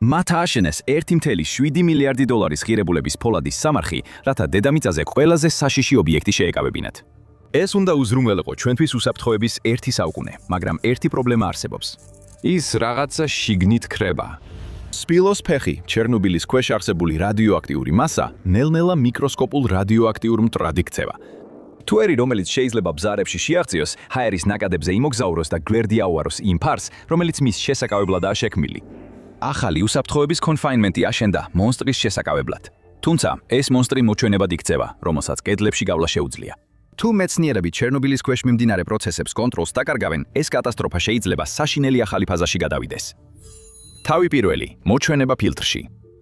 მათ ააშენეს 1.7 მილიარდი დოლარის ღირებულების ფოლადის სამარხი, რათა დედამიწაზე ყველაზე საშიში ობიექტი შეეკავებინათ. ეს უნდა უზრუნველყო ჩვენთვის უსაფრთხოების ერთი საუკუნე, მაგრამ ერთი პრობლემა არსებობს. ის რაღაცა შიგნით ქრება. სპილოს ფეხი, ჩერნობილის ქვეშ არსებული რადიოაქტიური მასა, ნელ-ნელა მიკროსკოპულ რადიოაქტიურ მტრად იქცევა. თუერი, რომელიც შეიძლება ბზარებში შეაღწიოს, ჰაერის ნაკადებზე იმოგზაუროს და გვერდი აუაროს იმ ფარს, რომელიც მის შესაკავებლადაა შექმნილი. ახალი უსაფრთხოების კონფაინმენტი აშენდა მონსტრის შესაკავებლად. თუმცა, ეს მონსტრი მოჩვენებად იქცევა, რომელსაც კედლებში გავლა შეუძლია. თუ მეცნიერები ჩერნობილის ქვეშ მიმდინარე პროცესებს კონტროლს დაკარგავენ, ეს კატასტროფა შეიძლება საშინელი ახალი ფაზაში გადავიდეს. თავი პირველი, მოჩვენება ფილტრში.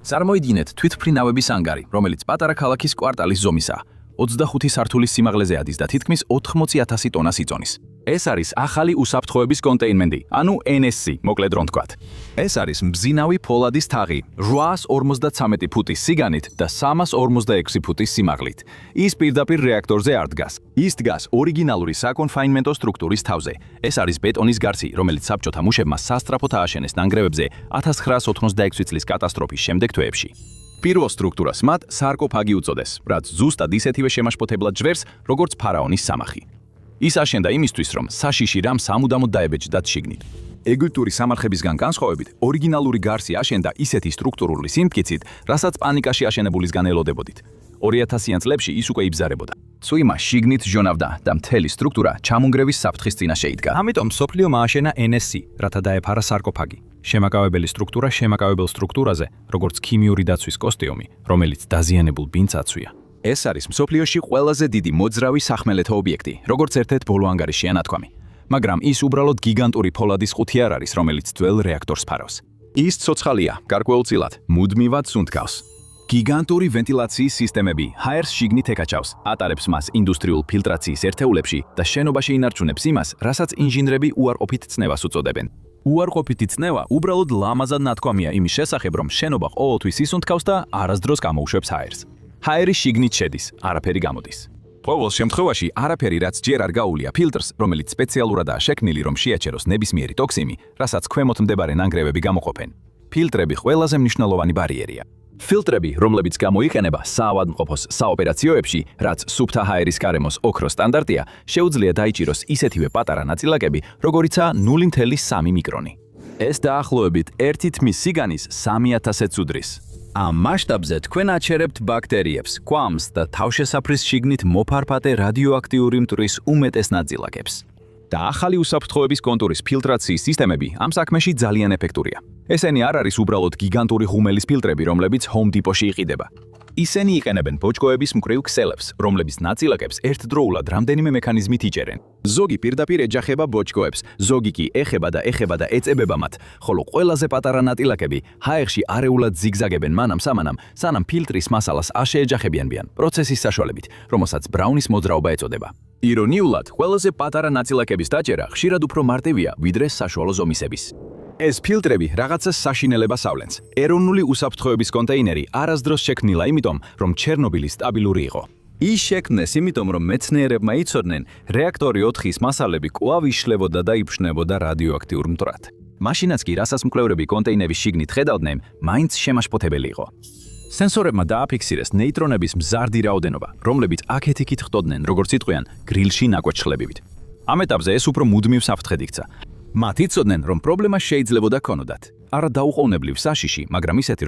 წარმოიდგინეთ თვითმფრინავების ანგარი, რომელიც პატარა ქალაქის კვარტალის ზომისაა. 25 სართულის სიმაღლეზე ადის და თითქმის 80,000 ტონას იწონის. ეს არის ახალი უსაფრთხოების კონტეინმენტი, ანუ NSC, მოკლედ რომ თქვათ. ეს არის მბზინავი ფოლადის თაღი, 853 ფუტის სიგანით და 346 ფუტის სიმაღლით. ის პირდაპირ რეაქტორზე არ დგას. ის დგას ორიგინალური საკონფაინმენტო სტრუქტურის თავზე. ეს არის ბეტონის გარსი, რომელიც საბჭოთა მუშებმა სასწრაფოდ ააშენეს ნანგრევებზე 1986 წლის კატასტროფის შემდეგ თვეებში. პირველ სტრუქტურას მათ სარკოფაგი უწოდეს, რაც ზუსტად ისეთივე შემაშფოთებლად ჟვერს, როგორც ფარაონის სამახი. ის აშენდა იმისთვის, რომ საშიში რამ სამუდამოდ დაებეჭდათ შიგნით. ეგვიპტური სამარხებისგან განსხვავებით, ორიგინალური გარსი აშენდა ისეთი სტრუქტურული სიმტკიცით, რასაც პანიკაში აშენებულისგან ელოდებოდით. 2000-იან წლებში ის უკვე იბზარებოდა. წვიმა შიგნით ჟონავდა და მთელი სტრუქტურა ჩამონგრევის საფრთხის წინაშე იდგა. ამიტომ მსოფლიომ ააშენა NSC, რათა დაეფარა სარკოფაგი. შემაკავებელი სტრუქტურა შემაკავებელ სტრუქტურაზე, როგორც ქიმიური დაცვის კოსტიუმი, რომელიც დაზიანებულ ბინძს აცვია. ეს არის მსოფლიოში ყველაზე დიდი მოძრავი სახმელეთო ობიექტი, როგორც ერთ-ერთ ბოლო ანგარიშია ნათქვამი. მაგრამ ის უბრალოდ გიგანტური ფოლადის ყუთი არ არის, რომელიც ძველ რეაქტორს ფარავს. ის ცოცხალია, გარკვეულწილად, მუდმივად სუნთქავს. გიგანტური ვენტილაციის სისტემები ჰაერს შიგნით ეკაჩავს, ატარებს მას ინდუსტრიულ ფილტრაციის ერთეულებში და შენობაში ინარჩუნებს იმას, რასაც ინჟინრები უარყოფით წნევას უწოდებენ. უარყოფითი წნევა უბრალოდ ლამაზად ნათქვამია იმის შესახებ, რომ შენობა ყოველთვის ისუნთქავს და არასდროს გამოუშვებს ჰაერს. ჰაერი შიგნით შედის, არაფერი გამოდის. ყოველ შემთხვევაში არაფერი, რაც ჯერ არ გაუვლია ფილტრს, რომელიც სპეციალურადაა შექმნილი, რომ შეაჩეროს ნებისმიერი ტოქსინი, რასაც ქვემოთ მდებარე ნანგრევები გამოყოფენ. ფილტრები ყველაზე მნიშვნელოვანი ბარიერია. ფილტრები, რომლებიც გამოიყენება საავადმყოფოს საოპერაციოებში, რაც სუფთა ჰაერის გარემოს ოქროს სტანდარტია, შეუძლია დაიჭიროს ისეთივე პატარა ნაწილაკები, როგორიცაა 0.3 მიკრონი. ეს დაახლოებით 1 თმის სიგანის 3000 ცუდრის. ამ მასშტაბზე თქვენ აჩერებთ ბაქტერიებს, კვამს და თავშესაფრის შიგნით მოფარფატე რადიოაქტიური მტვრის უმეტეს ნაწილაკებს. და ახალი უსაფრთხოების კონტურის ფილტრაციის სისტემები ამ საქმეში ძალიან ეფექტურია. ესენი არ არის უბრალოდ გიგანტური ღუმელის ფილტრები, რომლებიც Home Depot-ში იყიდება. ისინი იყენებენ ბოჭკოების მკვრივ ქსელებს, რომლებიც ნაწილაკებს ერთდროულად რამდენიმე მექანიზმით იჭერენ. ზოგი პირდაპირ ეჯახება ბოჭკოებს, ზოგი კი ეხება და ეწებება მათ, ხოლო ყველაზე პატარა ნაწილაკები ჰაერში არეულად ზიგზაგებენ მანამ-სამანამ, სანამ ფილტრის მასალას არ შეეჯახებიანბიან პროცესის საშუალებით, რომელსაც ბრაუნის მოძრაობა ეწოდება. ირონიულად, ყველაზე პატარა ნაწილაკების დაჭერა ხშირად უფრო მარტივია, ვიდრე საშუალო ზომისების. ეს ფილტრები რაღაცას საშინელებას ავლენს. ეროვნული უსაფრთხოების კონტეინერი არასდროს შექმნილა იმიტომ, რომ ჩერნობილი სტაბილური იყო. ის შექმნეს იმიტომ, რომ მეცნიერებმა იცოდნენ, რეაქტორი 4-ის მასალები კვლავ იშლებოდა და იფშნებოდა რადიოაქტიურ მტვრად. მაშინაც კი, რასაც მკვლევრები კონტეინერის შიგნით ხედავდნენ, მაინც შემაშფოთებელი იყო. სენსორებმა დააფიქსირეს ნეიტრონების მზარდი რაოდენობა, რომლებიც აქეთ-იქით ხტოდნენ, როგორც იტყვიან, გრილში ნაკვეთშლებივით. ამ ეტაპზე ეს უფრო მუდმივ საფრთხედ იქცა. მათ იცოდნენ, რომ პრობლემა შეიძლებოდა ქონოდათ. არა დაუყოვნებლივ საშიში, მაგრამ ისეთი,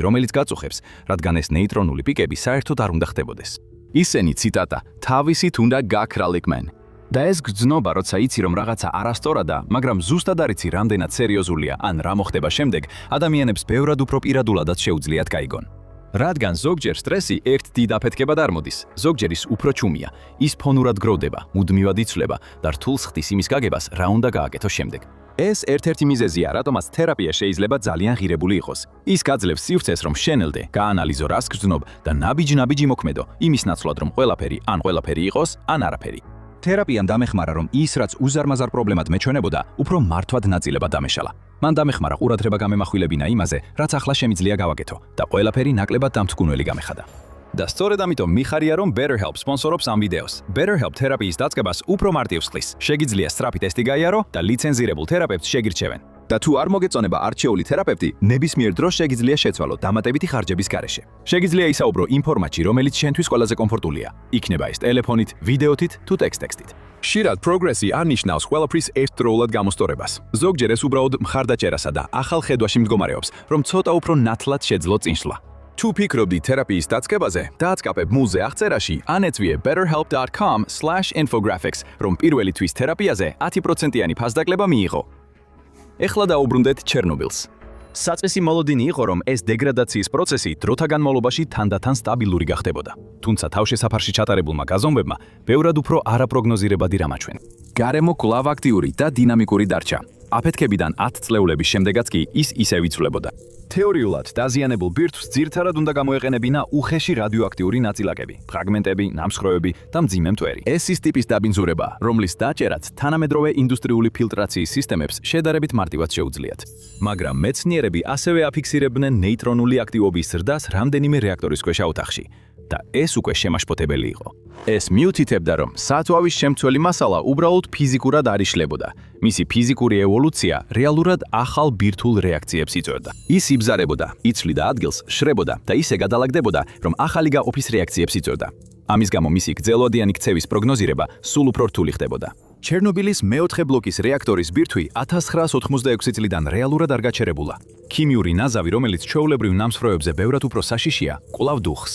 რომელიც გაწუხებს, რადგან ეს ნეიტრონული პიკები საერთოდ არ უნდა ხდებოდეს. ისინი, ციტატა, თავისით უნდა გაქრალიკმენ. და ეს გრძნობა, როცა იცი, რომ რაღაცა არასწორადაა, მაგრამ ზუსტად არ იცი, რამდენად სერიოზულია, ან რა მოხდება შემდეგ, ადამიანებს ბევრად უფრო პირადულადაც შეუძლიათ გაიგონ. რადგან ზოგჯერ სტრესი ერთ დიდ აფეთქებად არ მოდის, ზოგჯერ ის უფრო ჩუმია, ის ფონურად გროვდება, მუდმივად იცვლება და რთულს ხდის იმის გაგებას, რა უნდა გააკეთოს შემდეგ. ეს ერთ-ერთი მიზეზია, რატომაც თერაპია შეიძლება ძალიან ღირებული იყოს. ის გაძლევს სივრცეს, რომ შენელდე, გაანალიზო რას გრძნობ და ნაბიჯ-ნაბიჯი მოქმედო, იმის ნაცვლად, რომ ყველაფერი იყოს, ან არაფერი. თერაპიამ დამეხმარა, რომ ის, რაც უზარმაზარ პრობლემად მეჩვენებოდა, უფრო მართვად ნაწილებად დამეშალა. მან დამეხმარა ყურადღება გამემახვილებინა იმაზე, რაც ახლა შემიძლია გავაკეთო და ყველაფერი ნაკლებად დამთგუნველი გამეხადა. და სწორედ ამიტომ მიხარია, რომ BetterHelp სპონსორობს ამ ვიდეოს. BetterHelp თერაპიის დაწყებას უფრო მარტივს ხდის. შეგიძლია სწრაფი ტესტი გაიარო და ლიცენზირებულ თერაპევტს შეგირჩევენ. და თუ არ მოგეწონება არჩეული თერაპევტი, ნებისმიერ დროს შეგიძლია შეცვალოთ დამატებითი ხარჯების გარეშე. შეგიძლია ისაუბრო იმ ფორმატში, რომელიც შენთვის ყველაზე კომფორტულია. იქნება ეს ტელეფონით, ვიდეოთით თუ ტექსტით. ხშირად პროგრესი არ ნიშნავს ყველაფრის ერთდროულად გამოსწორებას. ზოგჯერ ეს უბრალოდ მხარდაჭერასა და ახალ ხედვაში მდგომარეობს, რომ ცოტა უფრო ნათლად შეძლო წინშლა. თუ ფიქრობდი თერაპიის დაწყებაზე, დააწყაბებ მულზე აღწერაში ან ეწვიე betterhelp.com/infographics, რომ პირველი თვის თერაპიაზე 10%-იანი ფასდაკლება მიიღო. ეხლა დაუბრუნდეთ ჩერნობილს. საწესი მოლოდინი იყო, რომ ეს დეგრადაციის პროცესი დროთა განმავლობაში თანდათან სტაბილური გახდებოდა. თუმცა თავშესაფარში ჩატარებულმა გაზომვებმა ბევრად უფრო არაპროგნოზირებადი რამ აჩვენა. გარემო კვლავ აქტიური და დინამიკური დარჩა. აფეთქებიდან 10 წლეულების შემდეგაც კი ის ისევ იცვლებოდა. თეორიულად დაზიანებულ ბირთვს ძირთადად უნდა გამოეყენებინა უხეში რადიოაქტიური ნაწილაკები, ფრაგმენტები, ნამსხვრევები და მძიმე მტვერი. ეს ის ტიპის დაბინძურება, რომლის დაჭერაც თანამედროვე ინდუსტრიული ფილტრაციის სისტემებს შედარებით მარტივად შეუძლიათ. მაგრამ მეცნიერები ასევე აფიქსირებდნენ ნეიტრონული აქტივობის ზრდას რამდენიმე რეაქტორის ქვეშ ოთახში. და ეს უკვე შემაშფოთებელი იყო. ეს მიუთითებდა, რომ საწვავის შემცველი მასალა უბრალოდ ფიზიკურად არ იშლებოდა. მისი ფიზიკური ევოლუცია რეალურად ახალ ბირთვულ რეაქციებს იწვევდა. ის იბზარებოდა, იცვლიდა ადგილს, შრებოდა და ისე გადალაგდებოდა, რომ ახალი გაყოფის რეაქციებს იწვევდა. ამის გამო მისი გრძელვადიანი ქცევის პროგნოზირება სულ უფრო რთული ხდებოდა. ჩერნობილის მეოთხე ბლოკის რეაქტორის ბირთვი 1986 წლიდან რეალურად არ გაჩერებულა. ქიმიური ნაზავი, რომელიც ჩვეულებრივ ნამსხვრევებზე ბევრად უფრო საშიშია, კვლავ დუხს.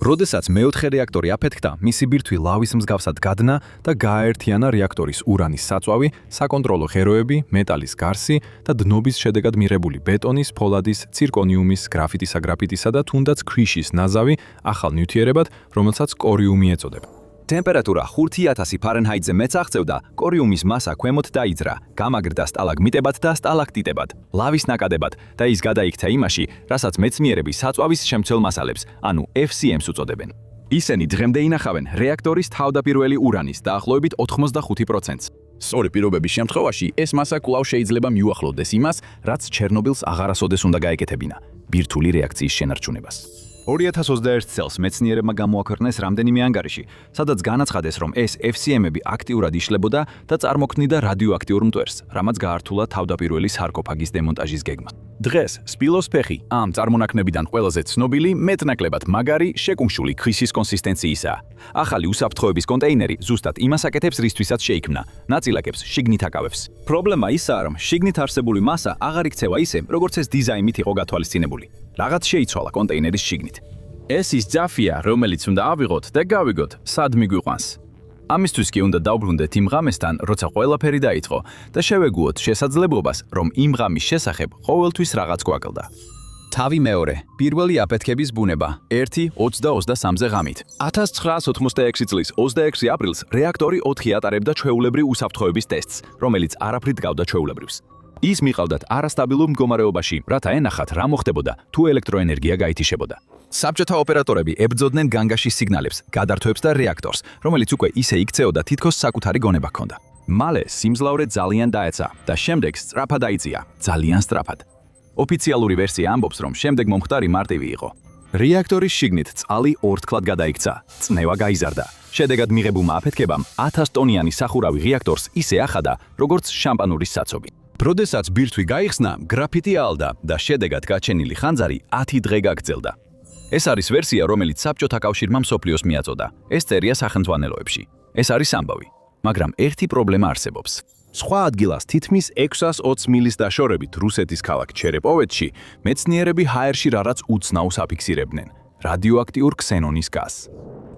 როდესაც მეოთხე რეაქტორი აფეთქდა, მისი ბირთვი ლავის მსგავსად გადნა და გააერთიანა რეაქტორის ურანის საწვავი, საკონტროლო ღეროები, მეტალის გარსი და დნობის შედეგად მიღებული ბეტონის, ფოლადის, ცირკონიუმის, გრაფიტისა, გრაფიტისა და თუნდაც ქვიშის ნაზავი ახალ ნივთიერებად, რომელსაც კორიუმი ეწოდება. ტემპერატურა 5000 ფარენჰაიტზე მეც აღწევდა, კორიუმის მასა ქვემოთ დაიძრა, გამაგრდა სტალაგმიტებად და სტალაქტიტებად, ლავის ნაკადებად და ის გადაიქცა იმაში, რასაც მეცნიერები საწვავის შემცველ მასალებს, ანუ FCM-ს უწოდებენ. ისინი დღემდე ინახავენ რეაქტორის თავდაპირველი ურანის დაახლოებით 85%-ს. სწორი პირობების შემთხვევაში ეს მასა კვლავ შეიძლება მიუახლოვდეს იმას, რაც ჩერნობილს აღარასოდეს უნდა გაეკეთებინა, ბირთვული რეაქციის შენარჩუნებას. 2021 წელს მეცნიერებმა გამოაქვეყნეს რამდენიმე ანგარიში, სადაც განაცხადეს, რომ ეს FCM-ები აქტიურად იშლებოდა და წარმოქმნიდა რადიოაქტიურ მტვერს, რამაც გაართულა თავდაპირველი სარკოფაგის დემონტაჟის გეგმა. დღეს სპილოს ფეხი ამ წარმონაქმნებიდან ყველაზე ცნობილი, მეტნაკლებად მაგარი, შეკუმშული ქვიშის კონსისტენციისაა. ახალი უსაფრთხოების კონტეინერი ზუსტად იმას აკეთებს, რისთვისაც შეიქმნა, ნაწილაკებს შიგნით აკავებს. პრობლემა ისაა, რომ შიგნით არსებული მასა აღარ იქცევა ისე, როგორც ეს დიზაინით იყო გათვალისწინებული. რაღაც შეიცვალა კონტეინერის შიგნით. ეს ის ძაფია, რომელიც უნდა ავიღოთ და გავიგოთ, სად მიგვიყვანს. ამისთვის კი უნდა დავბრუნდეთ იმ ღამესთან, როცა ყველაფერი დაიწყო და შევეგუოთ შესაძლებლობას, რომ იმ ღამის შესახებ ყოველთვის რაღაც გვაკლდა. თავი მეორე, პირველი აფეთქების ბუნება, 1:23-ზე ღამით. 1986 წლის 26 აპრილს რეაქტორი 4 ატარებდა ჩვეულებრივ უსაფრთხოების ტესტს, რომელიც არაფრით გავდა ჩვეულებრივს. ის მიყავდათ არასტაბილურ მდგომარეობაში, რათა ენახათ რა მოხდებოდა, თუ ელექტროენერგია გაითიშებოდა. საბჭოთა ოპერატორები ებრძოდნენ განგაშის სიგნალებს, გადართვებს და რეაქტორს, რომელიც უკვე ისე იქცეოდა, თითქოს საკუთარი გონება ჰქონდა. მალე სიმძლავრე ძალიან დაეცა და შემდეგ სწრაფად აიწია, ძალიან სწრაფად. ოფიციალური ვერსია ამბობს, რომ შემდეგ მომხდარი მარტივი იყო. რეაქტორის შიგნით წყალი ორთქლად გადაიქცა, წნევა გაიზარდა. შედეგად მიღებულმა აფეთქებამ 1000 ტონიანი სახურავი რეაქტორს ისე ახადა, როგორც შამპანურის საცობი. როდესაც ბირთვი გაიხსნა, გრაფიტი ალდა და შედეგად გაჩენილი ხანძარი 10 დღე გაგრძელდა. ეს არის ვერსია, რომელიც საბჭოთა კავშირმა მსოფლიოს მიაწოდა. ეს წერია სახელმძღვანელოებში. ეს არის ამბავი. მაგრამ ერთი პრობლემა არსებობს. სხვა ადგილას თითქმის 620 მილის დაშორებით რუსეთის ქალაქ ჩერეპოვეთში მეცნიერები ჰაერში რაღაც უცნაუს აფიქსირებდნენ. რადიოაქტიურ ქსენონის გაზს.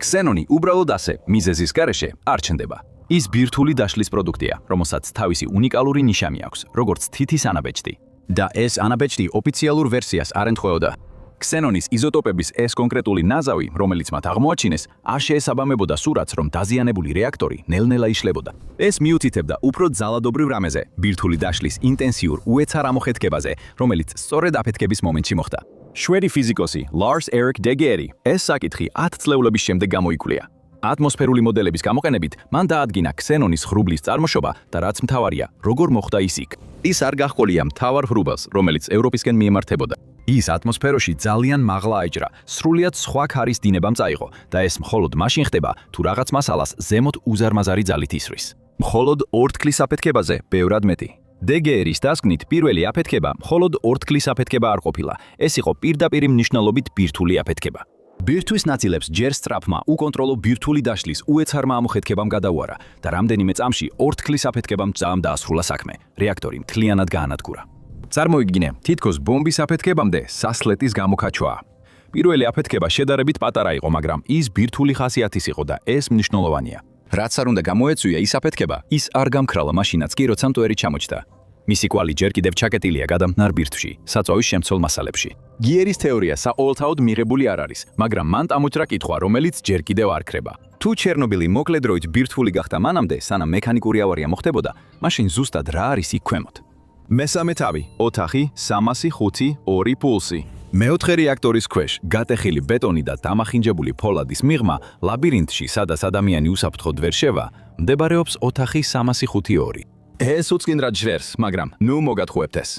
ქსენონი უბრალოდ ასე, მიზეზის გარეშე არ ჩნდება. ის ბირთვული დაშლის პროდუქტია, რომელსაც თავისი უნიკალური ნიშანი აქვს, როგორც თითის ანაბეჭდი. და ეს ანაბეჭდი ოფიციალურ ვერსიას არ ემთხვეოდა. ქსენონის იზოტოპების ეს კონკრეტული ნაზავი, რომელიც მათ აღმოაჩინეს, არ შეესაბამებოდა სურათს, რომ დაზიანებული რეაქტორი ნელ-ნელა იშლებოდა. ეს მიუთითებდა უფრო ძალადობრივ რამეზე, ბირთვული დაშლის ინტენსიურ უეცარ ამოხეთქებაზე, რომელიც სწორედ აფეთქების მომენტში მოხდა. შვედი ფიზიკოსი ლარს ერიკ დეგერი ეს საკითხი 10 წლეულების შემდეგ გამოიკვლია. ატმოსფერული მოდელების გამოყენებით მან დაადგინა ქსენონის ხრუბლის წარმოშობა და რაც მთავარია, როგორ მოხდა ის იქ. ის არ გაჰყოლია მთავარ ხრუბელს, რომელიც ევროპისკენ მიემართებოდა. ის ატმოსფეროში ძალიან მაღლა აიჭრა, სრულიად სხვა ქარის დინებამ წაიღო და ეს მხოლოდ მაშინ ხდება, თუ რაღაც მასალას ზემოთ უზარმაზარი ძალით ისვრის. მხოლოდ ორთქლის აფეთქებაზე ბევრად მეტი. DGR-ის დასკვნით პირველი აფეთქება მხოლოდ ორთქლის აფეთქება არ ყოფილა. ეს იყო პირდაპირ მნიშვნელობით ბირთვული აფეთქება. ბირთვის ნაწილებს ჯერ სწრაფმა უკონტროლო ბირთვული დაშლის უეცარმა ამოხეთქებამ გადაუარა და რამდენიმე წამში ორთქლის აფეთქებამ ძაამ დაასრულა საქმე. რეაქტორი მთლიანად გაანადგურა. წარმოიდგინე, თითქოს ბომბის აფეთქებამდე სასლეტის გამოკაჩვაა. პირველი აფეთქება შედარებით პატარა იყო, მაგრამ ის ბირთვული ხასიათის იყო და ეს მნიშვნელოვანია. რაც არ უნდა გამოეწვია ის აფეთქება, ის არ გამქრალა მაშინაც კი, როცა მტვერი ჩამოჩნდა. მისი კვალი ჯერ კიდევ ჩაკეტილია გადამტნარ ბირთვში, საწვავის შემცველ მასალებში. გიერის თეორია საყოველთაოდ მიღებული არ არის, მაგრამ მან ამოჭრა კითხვა, რომელიც ჯერ კიდევ არ ქრება. თუ ჩერნობილი მოკლე დროით ბირთვული გახდა მანამდე, სანამ მექანიკური ავარია მოხდებოდა, მაშინ ზუსტად რა არის იქ ქვემოთ? მესამე თავი, ოთახი, 305, 2 პულსი. მეოთხე რეაქტორის ქვეშ გატეხილი ბეტონი და დამახინჯებული ფოლადის მიღმა ლაბირინთში, სადაც ადამიანი უსაფრთხოდ ვერ შევა, მდებარეობს ოთახი 305-2. ეს უწინრად ჟღერს, მაგრამ ნუ მოგატყუებთ ეს.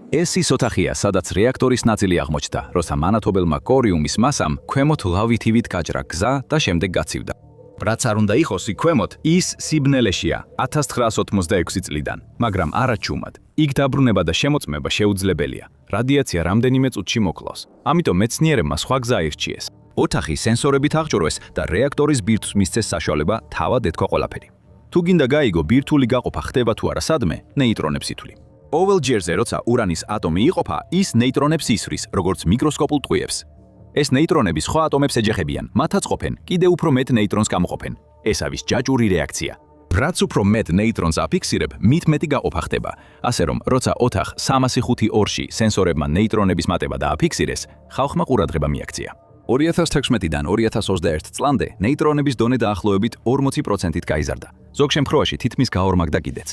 ეს ის ოთახია, სადაც რეაქტორის ნაწილი აღმოჩნდა, როცა მანათობელმა კორიუმის მასამ ქვემოთ ლავითივით გაჭრა გზა და შემდეგ გაცივდა. რაც არ უნდა იყოს იქ ქვემოთ, ის სიბნელეშია 1986 წლიდან, მაგრამ არა ჩუმად. იქ დაბრუნება და შემოწმება შეუძლებელია. რადიაცია რამდენიმე წუთში მოკლავს. ამიტომ მეცნიერებმა სხვა გზა აირჩიეს. ოთახი სენსორებით აღჭურვეს და რეაქტორის ბირთვს მისცეს საშუალება თავად ეთქვა ყველაფერი. თუ გინდა გაიგო ბირთვული გაყოფა ხდება თუ არა სადმე, ნეიტრონებს ითვლი. ოვალ ჯერზე, როცა ურანის ატომი იყოფა, ის ნეიტრონებს ისვრის, როგორც მიკროსკოპულ ტყვიებს. ეს ნეიტრონები სხვა ატომებს ეჯახებიან, მათაც ყოფენ, კიდევ უფრო მეტ ნეიტრონს გამოყოფენ. ეს არის ჯაჭვური რეაქცია. რაც უფრო მეტ ნეიტრონს აფიქსირებ, მით მეტი გაყოფა ხდება. ასე რომ, როცა ოთახ 305-2-ში სენსორებმა ნეიტრონების მატება დააფიქსირეს, ხალხმა ყურადღება მიაქცია. 2016-დან 2021 წლამდე ნეიტრონების დონე დაახლოებით 40%-ით გაიზარდა. ზოგ შემთხვევაში თითქმის გაორმაგდა კიდეც.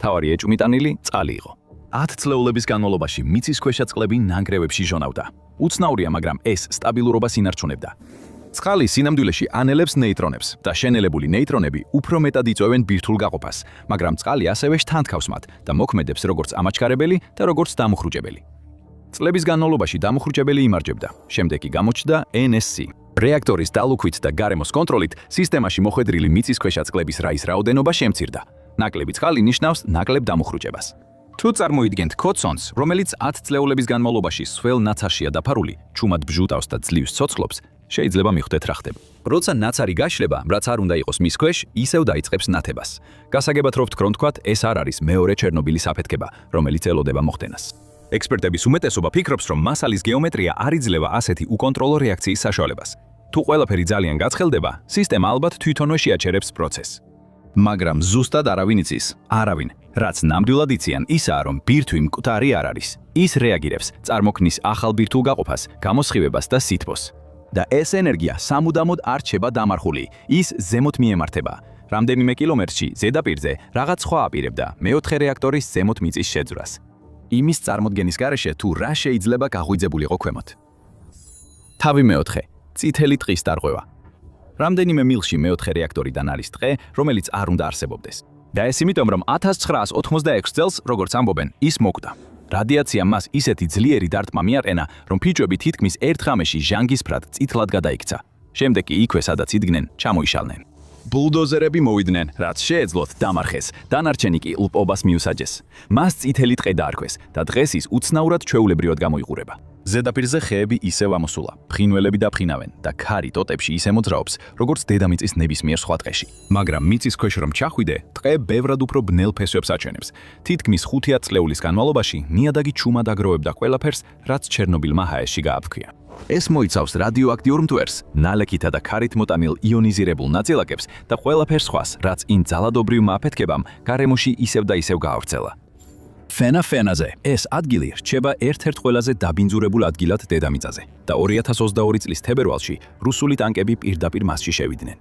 თავარი ეჭვმიტანილი წყალი იყო. 10 წლეულების განმავლობაში მიწისქვეშა წყლები ნანგრევებში ჟონავდა. უცნაურია, მაგრამ ეს სტაბილურობას ინარჩუნებდა. წყალი სინამდვილეში ანელებს ნეიტრონებს და შენელებული ნეიტრონები უფრო მეტად იწვევენ ბირთვულ გაყოფას, მაგრამ წყალი ასევე შთანთქავს მათ და მოქმედებს როგორც ამაჩქარებელი და როგორც დამუხრუჭებელი. წლების განმავლობაში დამუხრუჭებელი იმარჯვებდა. შემდეგ კი გამოჩნდა NSC. რეაქტორის დალუქვით და გარემოს კონტროლით სისტემაში მოხვედრილი მიწისქვეშა წყლების რაის რაოდენობა შემცირდა. ნაკლები წყალი ნიშნავს ნაკლებ დამუხრუჭებას. თუ წარმოიდგენთ კოცონს, რომელიც 10 წლეულების განმავლობაში სველ ნაცარშია დაფარული, ჩუმად ბჟუტავს და ძლივს ცოცხლობს, შეიძლება მიხვდეთ რა ხდება. როცა ნაცარი გაშლება, რაც არ უნდა იყოს მის ქვეშ, ისევ დაიწყებს ნათებას. გასაგებად რო ვთქვათ, ეს არ არის მეორე ჩერნობილის აფეთქება, რომელიც ელოდება მოხდენას. ექსპერტების უმეტესობა ფიქრობს, რომ მასალის გეომეტრია არ იძლევა ასეთი უკონტროლო რეაქციის საშუალებას. თუ ყველაფერი ძალიან გაცხელდება, სისტემა ალბათ თვითონვე შეაჩერებს პროცესს. მაგრამ ზუსტად არავინ იცის, არავინ. რაც ნამდვილად იციან, ისაა, რომ ბირთვი მკვდარი არ არის. ის რეაგირებს, წარმოქმნის ახალ ბირთვულ გაყოფას, გამოსხივებას და სითბოს. და ეს ენერგია სამუდამოდ არ რჩება დამარხული, ის ზემოთ მიემართება. რამდენიმე კილომეტრში ზედაპირზე რაღაც სხვა აპირებდა მეოთხე რეაქტორის ზემოთ მიწის შეძვრას. იმის წარმოდგენის გარეშე თუ რა შეიძლება გაღვიძებულიყო ქვემოთ. თავი მეოთხე, წითელი ტყის დარღვევა. რამდენიმე მილში მეოთხე რეაქტორიდან არის ტყე, რომელიც არ უნდა არსებობდეს. და ეს იმიტომ, რომ 1986 წელს, როგორც ამბობენ, ის მოკვდა. რადიაციამ მას ისეთი ძლიერი დარტყმა მიაყენა, რომ ფიჭვები თითქმის ერთ ღამეში ჟანგისფრად წითლად გადაიქცა. შემდეგ კი იქვე, სადაც იდგნენ, ჩამოიშალნენ. ბულდოზერები მოვიდნენ, რაც შეეძლოთ დამარხეს, დანარჩენი კი ლპობას მიუსაჯეს. მას წითელი ტყე დაარქვეს და დღეს ის უცნაურად ჩვეულებრივად გამოიყურება. ზედაპირზე ხეები ისევ ამოსულა, ფრინველები დაფრინავენ და ქარი ტოტებში ისე მოძრაობს, როგორც დედამიწის ნებისმიერ სხვა ტყეში. მაგრამ მიწის ქვეშ რომ ჩახვიდე, ტყე ბევრად უფრო ბნელ ფესვებს აჩვენებს. თითქმის 5 წლეულის განმავლობაში ნიადაგი ჩუმად აგროვებდა ყველაფერს, რაც ჩერნობილმა ჰაერში გააფქვია. ეს მოიცავს რადიოაქტიურ მტვერს, ნალექითა და ქარით მოტანილ იონიზირებულ ნაწილაკებს და ყველაფერს სხვას, რაც იმ ძალადობრივმა აფეთქებამ გარემოში ისევ და ისევ გაავრცელა. ფენაზე ეს ადგილი რჩება ერთ-ერთ ყველაზე დაბინძურებულ ადგილად დედამიწაზე და 2022 წლის თებერვალში რუსული ტანკები პირდაპირ მასში შევიდნენ.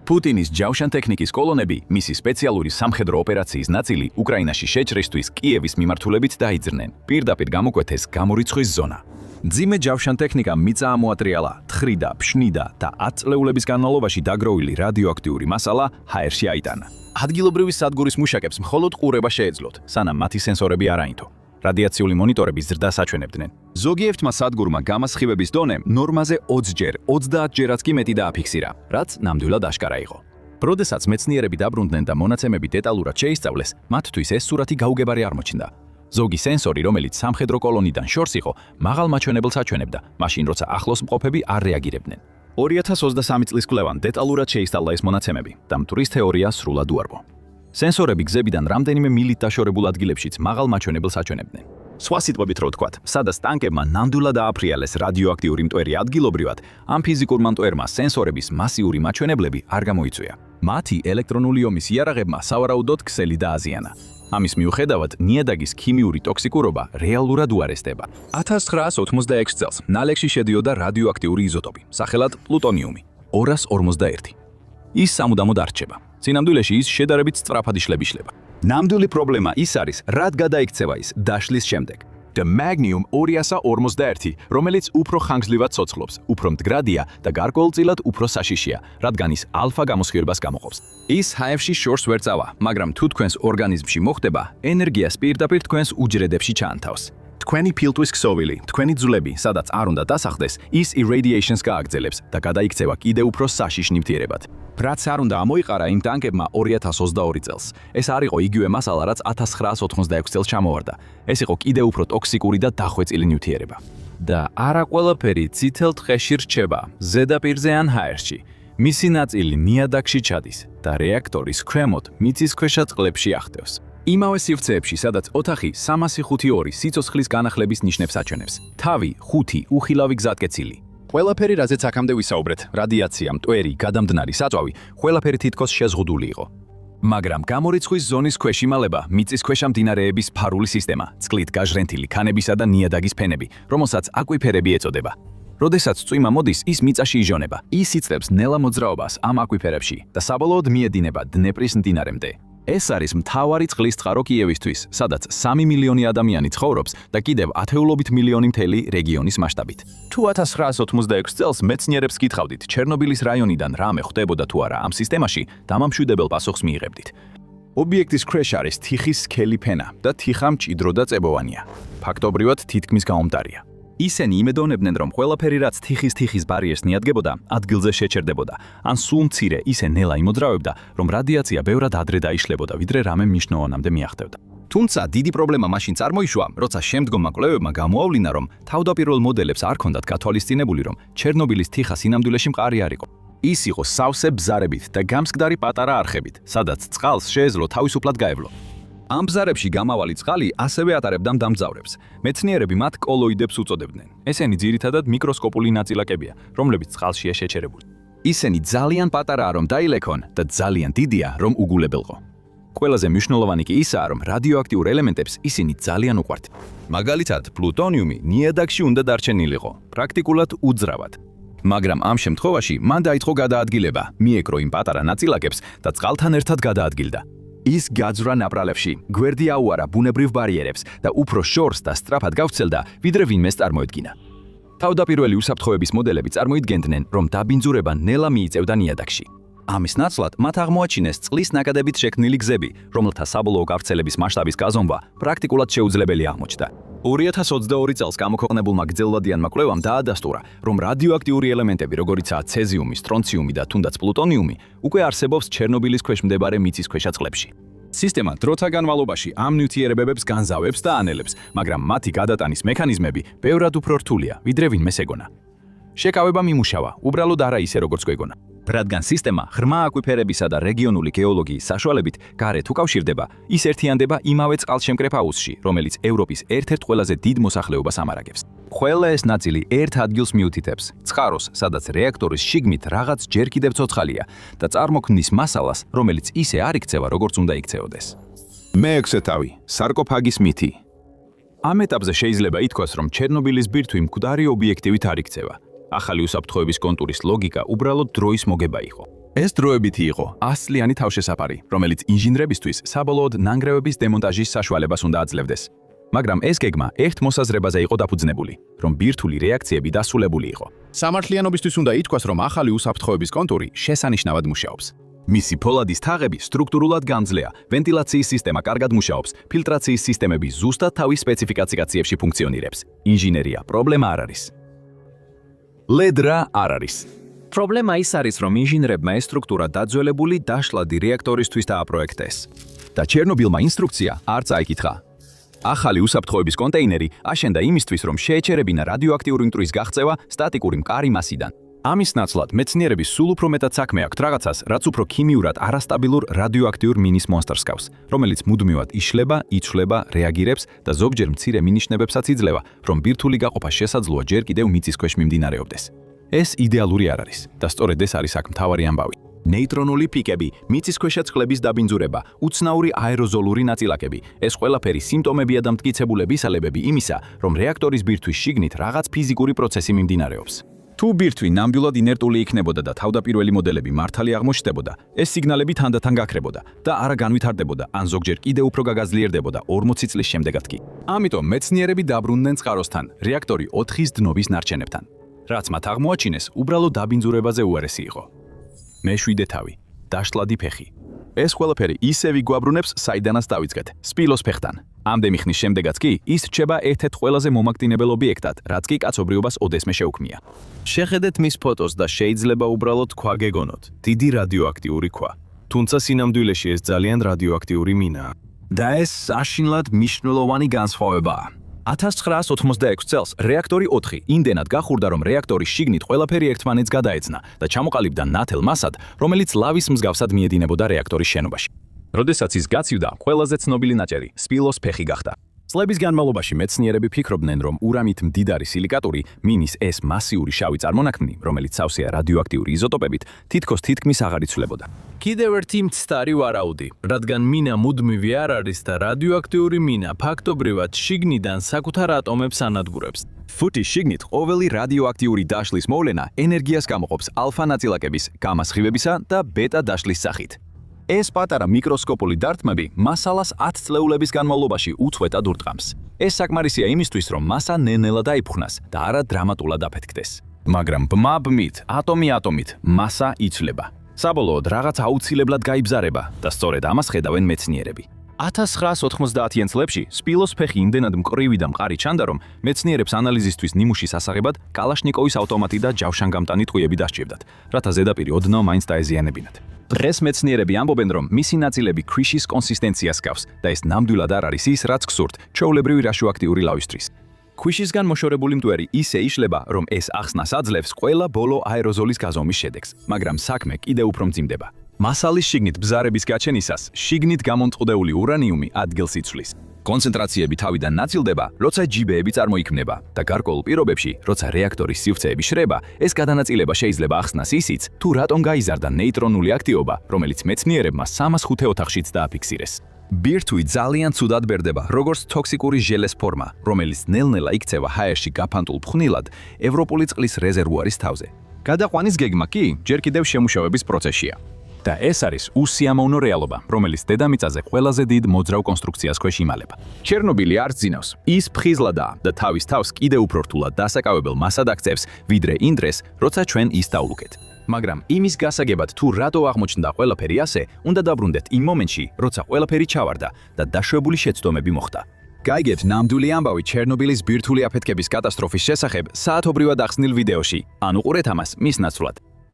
პუტინის ჯავშან ტექნიკის კოლონები მისი სპეციალური სამხედრო ოპერაციის ნაწილი უკრაინაში შეჭრისთვის კიევის მიმართულებით დაიძრნენ. პირდაპირ გამოკვეთეს გამორიცხვის ზონა. ძიმე ჯავშან ტექნიკა მიწა ამოატრიალა, თხრიდა, ფშნიდა და 10 წლეულების განმავლობაში დაგროვილი რადიოაქტიური მასალა ჰაერში აიტანა. ადგილობრივი სადგურის მუშაკებს მხოლოდ ყურება შეეძლოთ, სანამ მათი სენსორები არ აინთო. რადიაციული მონიტორები ზრდას აჩვენებდნენ. ზოგიერთმა სადგურმა გამასხივების დონე ნორმაზე 20 ჯერ, 30 ჯერაც კი მეტი დააფიქსირა, რაც ნამდვილად აშკარა იყო. როდესაც მეცნიერები დაბრუნდნენ და მონაცემები დეტალურად შეისწავლეს, მათთვის ეს სურათი გაუგებარი აღმოჩნდა. ზოგი სენსორი, რომელიც სამხედრო კოლონიდან შორს იყო, მაღალ მაჩვენებელს აჩვენებდა, მაშინ როცა ახლოს მყოფები არ რეაგირებდნენ. 2023 წლის კვლევამ დეტალურად შეისწავლა ეს მონაცემები და მტვრის თეორია სრულად უარყო. სენსორები გზებიდან რამდენიმე მილით დაშორებულ ადგილებშიც მაღალ მაჩვენებელს აჩვენებდნენ. სხვა სიტყვებით რო ვთქვათ, სადაც ტანკებმა ნამდვილად ააფრიალეს რადიოაქტიური მტვერი ადგილობრივად, ამ ფიზიკურმა მტვერმა სენსორების მასიური მაჩვენებლები არ გამოიწვია. მათი ელექტრონული ომის იარაღებმა სავარაუდოდ ქსელი დააზიანა. ამის მიუხედავად, ნიადაგის ქიმიური ტოქსიკურობა რეალურად უარესდება. 1986 წელს ნალექში შედიოდა რადიოაქტიური იზოტოპი, სახელად პლუტონიუმი, 241. ის სამუდამოდ არჩება. სინამდვილეში ის შედარებით სწრაფად იშლება. ნამდვილი პრობლემა ის არის, რად გადაიქცევა ის დაშლის შემდეგ. The Magnum 241, რომელიც უფრო ხანგრძლივად ცოცხლობს, უფრო მდგრადია და გარკვეულწილად უფრო საშიშია, რადგან ის ალფა გამოსხივებას გამოყოფს. ის ჰაერში შორს ვერ წავა, მაგრამ თუ თქვენს ორგანიზმში მოხდება, ენერგიას პირდაპირ თქვენს უჯრედებში ჩაანთავს. თქვენი ფილტვის ქსოვილი, თქვენი ძვლები, სადაც არ უნდა დასახდეს, ის irradiations გააგრძელებს და გადაიქცევა კიდევ უფრო საშიშ ნივთიერებად. რაც არ უნდა ამოიყარა იმ ტანკებმა 2022 წელს. ეს არ იყო იგივე მასალა, რაც 1986 წელს ჩამოვარდა. ეს იყო კიდევ უფრო ტოქსიკური და დახვეწილი ნივთიერება. და არა ყველაფერი წითელ ტყეში რჩება, ზედაპირზე ან ჰაერში. მისი ნაწილი ნიადაგში ჩადის და რეაქტორის ქვემოთ მიწისქვეშა წყლებში ახდევს. იმავე სივრცეებში, სადაც ოთახი 352 სიცოცხლის განახლების ნიშნებს აჩვენებს. თავი 5 უხილავი გზატკეცილი. ყველაფერი, რაზეც აქამდე ვისაუბრეთ, რადიაცია, მტვერი, გადამდნარი საწვავი, ყველაფერი თითქოს შეზღუდული იყო. მაგრამ გამორიცხვის ზონის ქვეშ იმალება მიწისქვეშა მდინარეების ფარული სისტემა, წყლით გაჟრენთილი ქანებისა და ნიადაგის ფენები, რომელსაც აკვიფერები ეწოდება. როდესაც წვიმა მოდის, ის მიწაში ижონება. ის იწევს ნელა მოძრაობას ამ აკვიფერებში და საბოლოოდ მიედინება დნეპრის მდინარემდე. ეს არის მთავარი წყლის წყარო კიევისთვის, სადაც 3 მილიონი ადამიანი ცხოვრობს და კიდევ ათეულობით მილიონი მთელი რეგიონის მასშტაბით. თუ 1986 წელს მეცნიერებს კითხავდით, ჩერნობილის რაიონიდან რამე ხდებოდა თუ არა ამ სისტემაში, დამამშვიდებელ პასუხს მიიღებდით. ობიექტის ქვეშ არის თიხის სქელი ფენა და თიხა მჭიდრო და წებოვანია. ფაქტობრივად თითქმის გაუმტარია. ისინი იმედოვნებდნენ, რომ ყველაფერი, რაც თიხის ბარიერს მიადგებოდა, ადგილზე შეჩერდებოდა, ან სულ მცირე ისე ნელა იმოძრავებდა, რომ რადიაცია ბევრად ადრე დაიშლებოდა, ვიდრე რამე მნიშვნელოვანამდე მიახდევდა. თუმცა დიდი პრობლემა მაშინ წარმოიშვა, როცა შემდგომმა კვლევებმა გამოავლინა, რომ თავდაპირველ მოდელებს არ ჰქონდათ გათვალისწინებული, რომ ჩერნობილის თიხა სინამდვილეში მყარი არ იყო. ის იყო სავსე ბზარებით და გამსკდარი პატარა არხებით, სადაც წყალს შეეძლო თავისუფლად გაევლო. ამ ბზარებში გამავალი წყალი ასევე ატარებდა მდამძავრებს. მეცნიერები მათ კოლოიდებს უწოდებდნენ. ესენი ძირითადად მიკროსკოპული ნაწილაკებია, რომლებიც წყალშია შეჩერებული. ისინი ძალიან პატარაა, რომ დაილექონ და ძალიან დიდია, რომ უგულებელყო. ყველაზე მნიშვნელოვანი კი ისაა, რომ რადიოაქტიურ ელემენტებს ისინი ძალიან უყვართ. მაგალითად, პლუტონიუმი ნიადაგში უნდა დარჩენილიყო, პრაქტიკულად უძრავად. მაგრამ ამ შემთხვევაში მან დაიწყო გადაადგილება, მიეკრო იმ პატარა ნაწილაკებს და წყალთან ერთად გადაადგილდა. ის გაძვრა ნაპრალებში, გვერდი აუარა ბუნებრივ ბარიერებს და უფრო შორს და სწრაფად გავცელდა, ვიდრე ვინმეს წარმოედგინა. თავდაპირველი უსაფრთხოების მოდელები წარმოიდგენდნენ, რომ დაბინძურება ნელა მიიწევდა ნიადაგში. ამის ნაცვლად მათ აღმოაჩინეს წყლის ნაკადებით შექმნილი გზები, რომელთა საბოლოო გავრცელების მასშტაბის გაზომვა პრაქტიკულად შეუძლებელი აღმოჩნდა. 2022 წელს გამოქვეყნებულმა გრძელვადიანმა კვლევამ დაადასტურა, რომ რადიოაქტიური ელემენტები, როგორიცაა ცეზიუმი, სტრონციუმი და თუნდაც პლუტონიუმი, უკვე არსებობს ჩერნობილის ქვეშ მდებარე მიწისქვეშა წყლებში. სისტემა დროთა განმავლობაში ამ ნივთიერებებს განზავებს და ანელებს, მაგრამ მათი გადატანის მექანიზმები ბევრად უფრო რთულია, ვიდრე ვინმეს ეგონა. შეკავება მიმუშავა, უბრალოდ არა ისე როგორც გვეგონა. რადგან სისტემა ღრმა აკვიფერებისა და რეგიონული გეოლოგიის საშუალებით გარეთ უკავშირდება, ის ერთიანდება იმავე წყალშემკრებ აუზში, რომელიც ევროპის ერთ-ერთ ყველაზე დიდ მოსახლეობას ამარაგებს. ყველა ეს ნაწილი ერთ ადგილს მიუთითებს, წყაროს, სადაც რეაქტორის შიგმით რაღაც ჯერ კიდევ ცოცხალია და წარმოქმნის მასალას, რომელიც ისე არ იქცევა, როგორც უნდა იქცეოდეს. მეექვსე თავი, სარკოფაგის მითი. ამ ეტაპზე შეიძლება ითქვას, რომ ჩერნობილის ბირთვი მკვდარი ობიექტივით არ იქცევა. ახალი უსაფრთხოების კონტურის ლოგიკა უბრალოდ დროის მოგება იყო. ეს დროებითი იყო ასლიანი თავშესაფარი, რომელიც ინჟინრებისთვის საბოლოოდ ნანგრევების დემონტაჟის საშუალებას უნდა აძლევდეს. მაგრამ ეს გეგმა ერთ მოსაზრებაზე იყო დაფუძნებული, რომ ბირთვული რეაქციები დასრულებული იყო. სამართლიანობისთვის უნდა ითქვას, რომ ახალი უსაფრთხოების კონტური შესანიშნავად მუშაობს. მისი ფოლადის თაღები სტრუქტურულად გამძლეა, ვენტილაციის სისტემა კარგად მუშაობს, ფილტრაციის სისტემები ზუსტად თავის სპეციფიკაციებში ფუნქციონირებს. ინჟინერია პრობლემა არ არის. ლედრა არ არის. პრობლემა ის არის, რომ ინჟინერებმა ეს სტრუქტურა დაძველებული დაშლადი რეაქტორისთვის დააპროექტეს. და ჩერნობილმა ინსტრუქცია არც აიკითხა. ახალი უსაფრთხოების კონტეინერი აშენდა იმისთვის, რომ შეეჩერებინა რადიოაქტიური მტვრის გაღწევა სტატიკური მყარი მასიდან. ამის ნაცვლად მეცნიერები სულ უფრო მეტად საქმე აქვთ რაღაცას, რაც უფრო ქიმიურად არასტაბილურ რადიოაქტიურ მინის მონსტრს ჰგავს, რომელიც მუდმივად იშლება, იცვლება, რეაგირებს და ზოგჯერ მცირე მინიშნებებსაც იძლევა, რომ ბირთვული გაყოფა შესაძლოა ჯერ კიდევ მიწის ქვეშ მიმდინარეობდეს. ეს იდეალური არ არის და სწორედ ეს არის აქ მთავარი ამბავი. ნეიტრონული პიკები, მიწისქვეშა წყლების დაბინძურება, უცნაური აეროზოლური ნაწილაკები, ეს ყველაფერი სიმპტომებია და მტკიცებულები ისალებები იმისა, რომ რეაქტორის ბირთვის შიგნით რაღაც ფიზიკური პროცესი მიმდინარეობს. თუ ბირთვი ნამდვილად ინერტული იქნებოდა და თავდაპირველი მოდელები მართალი აღმოჩნდებოდა, ეს სიგნალები თანდათან გაქრებოდა და არა განვითარდებოდა, ან ზოგჯერ კიდევ უფრო გაგაზლიერდებოდა 40 წლის შემდეგაც კი. ამიტომ მეცნიერები დაბრუნდნენ წყაროსთან, რეაქტორი 4-ის დნობის ნარჩენებთან. რაც მათ აღმოაჩინეს, უბრალოდ დაბინძურებაზე უარესი იყო. მეშვიდე თავი, დაშლადი ფეხი. ეს ყველაფერი ისევ იგვაბრუნებს, საიდანაც დავიწყეთ, სპილოს ფეხთან. ამდენი ხნის შემდეგაც კი ის რჩება ერთ-ერთ ყველაზე მომაკვდინებელ ობიექტად, რაც კი კაცობრიობას ოდესმე შეუქმნია. შეხედეთ მის ფოტოს და შეიძლება უბრალოდ ქვა გეგონოთ, დიდი რადიოაქტიური ქვა. თუმცა სინამდვილეში ეს ძალიან რადიოაქტიური მინაა. და ეს საშინლად მნიშვნელოვანი განსხვავებაა. 1986 წელს რეაქტორი 4 იმდენად გახურდა, რომ რეაქტორის შიგნით ყველაფერი ერთმანეთს გადაეცნა და ჩამოყალიბდა ნათელ მასად, რომელიც ლავის მსგავსად მიედინებოდა რეაქტორის შენობაში. როდესაც ის გაცივდა, ყველაზე ცნობილი ნაჭერი სპილოს ფეხი გახდა. წლების განმავლობაში მეცნიერები ფიქრობდნენ, რომ ურანით მდიდარი სილიკატური, მინის ეს მასიური შავი წარმონაქმნი, რომელიც სავსეა რადიოაქტიური იზოტოპებით, თითქმის აღარ იცვლებოდა. კიდევ ერთი მცდარი ვარაუდი, რადგან მინა მუდმივი არ არის და რადიოაქტიური მინა ფაქტობრივად შიგნიდან საკუთარ ატომებს ანადგურებს. ფუტის შიგნით ყოველი რადიოაქტიური დაშლის მოვლენა ენერგიას გამოყოფს ალფა ნაწილაკების, გამა სხივებისა და ბეტა დაშლის სახით. ეს პატარა მიკროსკოპული დარტყმები მასალას 10 წლეულების განმავლობაში უწყვეტად ურტყამს. ეს საკმარისია იმისთვის, რომ მასა ნელ-ნელა დაიფხვნას და არა დრამატულად აფეთქდეს. მაგრამ ბმა-ბმით, ატომი-ატომით მასა იცვლება. საბოლოოდ რაღაც აუცილებლად გაიბზარება და სწორედ ამას ხედავენ მეცნიერები. 1990-იან წლებში სპილოს ფეხი იმდენად მკვრივი და მყარი ჩანდა, რომ მეცნიერებს ანალიზისთვის ნიმუშის ასაღებად კალაშნიკოვის ავტომატი და ჯავშანგამტანი ტყვიები დასჭირდათ, რათა ზედაპირი ოდნავ მაინც დაეზიანებინათ. დღეს მეცნიერები ამბობენ, რომ მისი ნაწილები ქვიშის კონსისტენციას ჰგავს და ეს ნამდვილად არ არის ის, რაც გსურთ ჩვეულებრივი რადიოაქტიური ლავისთვის. ქვიშისგან მოშორებული მტვერი ისე იშლება, რომ ეს ახსნას აძლევს ყველა ბოლო აეროზოლის გაზომვის შედეგს, მაგრამ საქმე კიდევ უფრო მძიმდება. მასალის შიგნით ბზარების გაჩენისას შიგნით გამომწყვდეული ურანიუმი ადგილს იცვლის. კონცენტრაციები თავიდან ნაწილდება, როცა ჯიბეები წარმოიქმნება და გარკვეულ პირობებში, როცა რეაქტორის სივრცეები შრება, ეს გადანაწილება შეიძლება ახსნას ისიც, თუ რატომ გაიზარდა ნეიტრონული აქტივობა, რომელიც მეცნიერებმა 305 ოთახშიც დააფიქსირეს. ბირთვი ძალიან ცუდად ბერდება, როგორც ტოქსიკური ჟელეს ფორმა, რომელიც ნელ-ნელა იქცევა ჰაერში გაფანტულ ფხვნილად ევროპული წყლის რეზერვუარის თავზე. გადაყვანის გეგმა კი ჯერ კიდევ შემუშავების პროცესია. და ეს არის უსიამოვნო რეალობა, რომელიც დედამიწაზე ყველაზე დიდ მოძრავ კონსტრუქციას ქვეშ იმალება. ჩერნობილი არ ძინავს, ის ფხიზლადაა და თავის თავს კიდევ უფრო რთულად დასაკავებელ მასად აქცევს, ვიდრე იმ დღეს, როცა ჩვენ ის დავულუქეთ. მაგრამ იმის გასაგებად, თუ რატო აღმოჩნდა ყველაფერი ასე, უნდა დაბრუნდეთ იმ მომენტში, როცა ყველაფერი ჩავარდა და დაშვებული შეცდომები მოხდა. გაიგეთ ნამდვილი ამბავი ჩერნობილის ბირთვული აფეთქების კატასტროფის შესახებ საათობრივად ახსნილ ვიდეოში. ან უყურეთ ამას მის ნაცვლად.